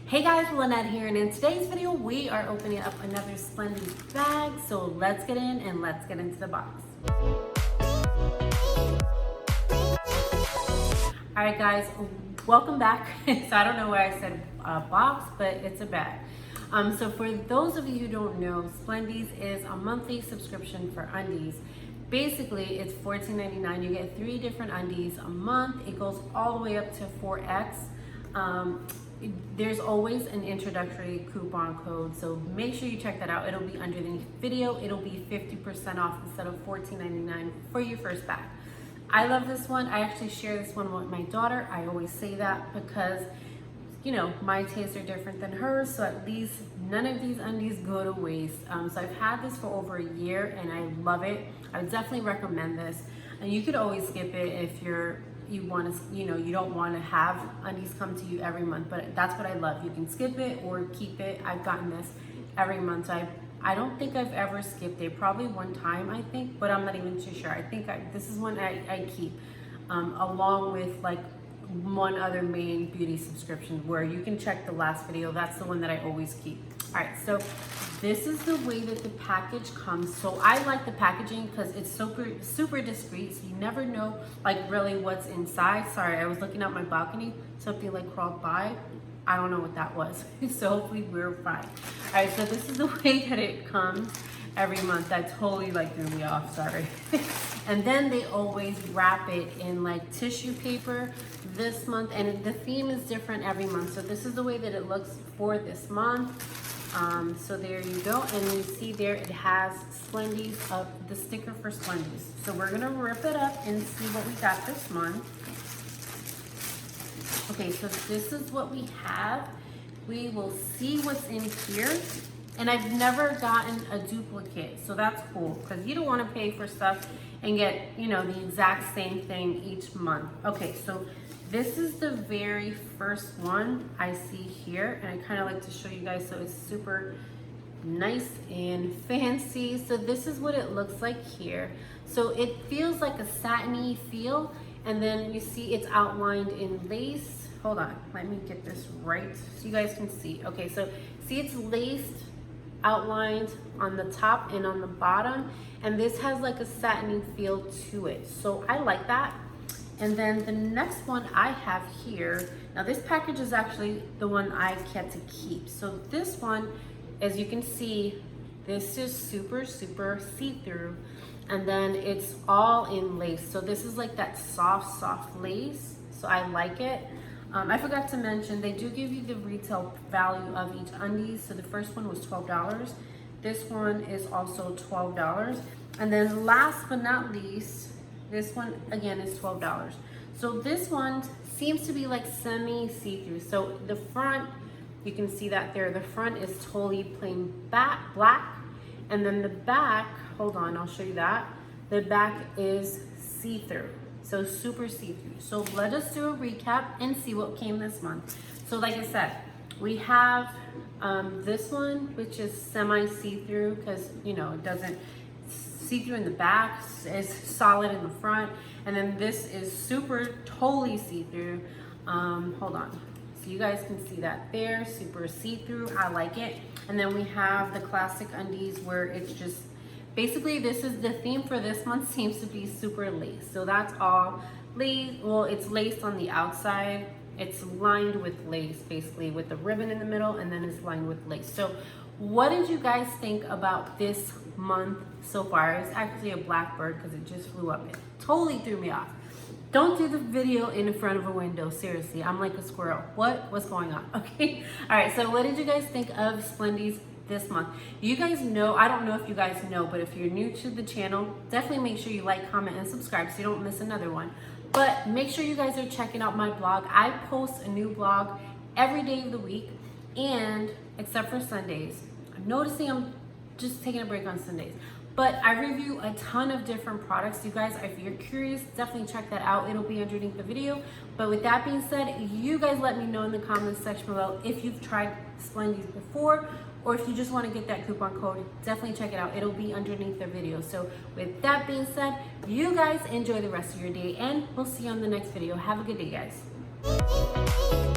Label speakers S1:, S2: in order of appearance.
S1: Hey guys, Lynette here, and in today's video we are opening up another Splendies bag. So let's get in and let's get into the box. Alright guys, welcome back. So I don't know why I said box, but it's a bag. So for those of you who don't know, Splendies is a monthly subscription for undies. Basically, it's $14.99. You get 3 different undies a month. It goes all the way up to 4X. There's always an introductory coupon code, so make sure you check that out. It'll be underneath the video. It'll be 50% off instead of $14.99 for your first bag. I love this one. I actually share this one with my daughter. I always say that because, you know, my tastes are different than hers, so at least none of these undies go to waste. So I've had this for over a year and I love it. I would definitely recommend this. And you could always skip it if you want to, you don't want to have undies come to you every month, but that's what I love. You can skip it or keep it. I've gotten this every month, so I don't think I've ever skipped it. Probably one time, I think, but I'm not even too sure. I think this is one I keep, along with like one other main beauty subscription where you can check the last video. That's the one that I always keep. All right, so this is the way that the package comes. So I like the packaging because it's super discreet, so you never know like really what's inside. Sorry, I was looking out my balcony, something like crawled by. I don't know what that was. So hopefully we're fine. All right, so this is the way that it comes every month. That totally like threw me off, sorry. And then they always wrap it in like tissue paper this month, and the theme is different every month. So this is the way that it looks for this month. So there you go, and you see there it has Splendies, the sticker for Splendies. So we're gonna rip it up and see what we got this month. Okay, so this is what we have. We will see what's in here. And I've never gotten a duplicate, so that's cool because you don't want to pay for stuff and get, the exact same thing each month. Okay, so this is the very first one I see here, and I kind of like to show you guys, so it's super nice and fancy. So this is what it looks like here. So it feels like a satiny feel, and then you see it's outlined in lace. Hold on, let me get this right so you guys can see. Okay, so see it's laced, outlined on the top and on the bottom, and this has like a satiny feel to it, so I like that. And then the next one I have here, now this package is actually the one I kept to keep. So this one, as you can see, this is super see-through, and then it's all in lace. So this is like that soft lace, so I like it. I forgot to mention, they do give you the retail value of each undies. So the first one was $12. This one is also $12. And then last but not least, this one again is $12. So this one seems to be like semi see-through. So the front, you can see that there, the front is totally plain black. And then the back, hold on, I'll show you that. The back is see-through. So super see-through. So let us do a recap and see what came this month. So like I said, we have this one, which is semi see-through because, it doesn't see-through in the back, is solid in the front. And then this is super totally see-through. Hold on. So you guys can see that there, super see-through. I like it. And then we have the classic undies where it's just, basically, this is the theme for this month, seems to be super lace. So that's all lace. Well, it's laced on the outside. It's lined with lace, basically, with the ribbon in the middle, and then it's lined with lace. So what did you guys think about this month so far? It's actually a blackbird because it just flew up. It totally threw me off. Don't do the video in front of a window. Seriously, I'm like a squirrel. What's going on? Okay. All right. So what did you guys think of Splendies this month? You guys know, I don't know if you guys know, but if you're new to the channel, definitely make sure you like, comment, and subscribe so you don't miss another one. But make sure you guys are checking out my blog. I post a new blog every day of the week, and except for Sundays. I'm noticing I'm just taking a break on Sundays. But I review a ton of different products. You guys, if you're curious, definitely check that out. It'll be underneath the video. But with that being said, you guys let me know in the comments section below if you've tried Splendies before, or if you just want to get that coupon code, definitely check it out. It'll be underneath the video. So with that being said, you guys enjoy the rest of your day, and we'll see you on the next video. Have a good day, guys.